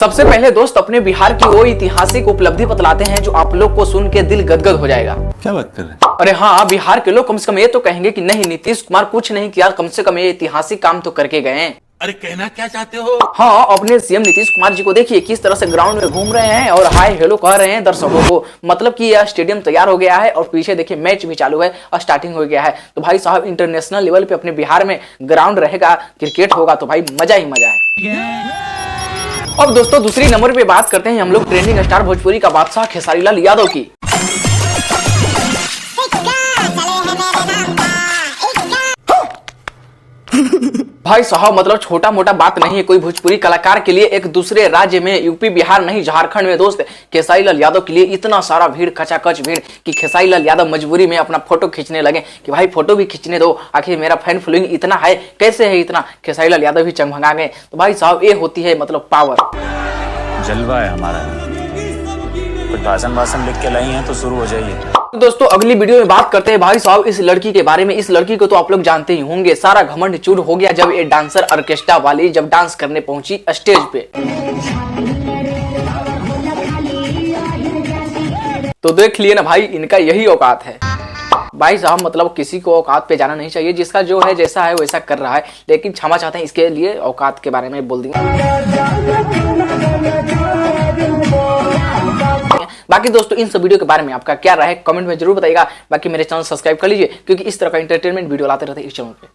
सबसे पहले दोस्त अपने बिहार की वो ऐतिहासिक उपलब्धि बतलाते हैं जो आप लोग को सुन के दिल गदगद हो जाएगा। क्या बात कर रहे हैं? अरे हाँ, बिहार के लोग कम से कम ये तो कहेंगे कि नहीं, नीतीश कुमार कुछ नहीं किया, कम से कम ये ऐतिहासिक काम तो करके गए हैं। अरे कहना क्या चाहते हो? हाँ, अपने सीएम नीतीश कुमार जी को देखिए किस तरह से ग्राउंड में घूम रहे हैं और हाय हेलो कह रहे हैं दर्शकों को। मतलब कि यह स्टेडियम तैयार हो गया है और पीछे देखिए मैच भी चालू है और स्टार्टिंग हो गया है। तो भाई साहब, इंटरनेशनल लेवल पे अपने बिहार में ग्राउंड रहेगा, क्रिकेट होगा तो भाई मजा ही मजा है। अब दोस्तों दूसरी नंबर पे बात करते हैं हम लोग ट्रेंडिंग स्टार भोजपुरी का बादशाह खेसारी लाल यादव की। भाई साहब, मतलब छोटा मोटा बात नहीं है कोई भोजपुरी कलाकार के लिए एक दूसरे राज्य में, यूपी बिहार नहीं झारखंड में दोस्त, खेसारी लाल यादव के लिए इतना सारा भीड़, खचाखच भीड़ कि खेसारी लाल यादव मजबूरी में अपना फोटो खींचने लगे कि भाई फोटो भी खींचने दो, आखिर मेरा फैन फॉलोइंग इतना है, कैसे है इतना। खेसारी लाल यादव भी चमका गए। तो भाई साहब, ये होती है मतलब पावर। जलवा है हमारा। कुछ भाषण लिख के लाई हैं तो शुरू हो जाइए। तो दोस्तों अगली वीडियो में बात करते हैं भाई साहब इस लड़की के बारे में। इस लड़की को तो आप लोग जानते ही होंगे, सारा घमंड चूर हो गया जब ये डांसर ऑर्केस्ट्रा वाली जब डांस करने पहुंची स्टेज पे। तो देख लिए ना भाई, इनका यही औकात है। भाई साहब, मतलब किसी को औकात पे जाना नहीं चाहिए, जिसका जो है जैसा है वैसा कर रहा है, लेकिन क्षमा चाहते हैं इसके लिए औकात के बारे में बोल देंगे। बाकी दोस्तों इन सब वीडियो के बारे में आपका क्या राय है कमेंट में जरूर बताइएगा। बाकी मेरे चैनल सब्सक्राइब कर लीजिए क्योंकि इस तरह का एंटरटेनमेंट वीडियो लाते रहते हैं इस चैनल पे।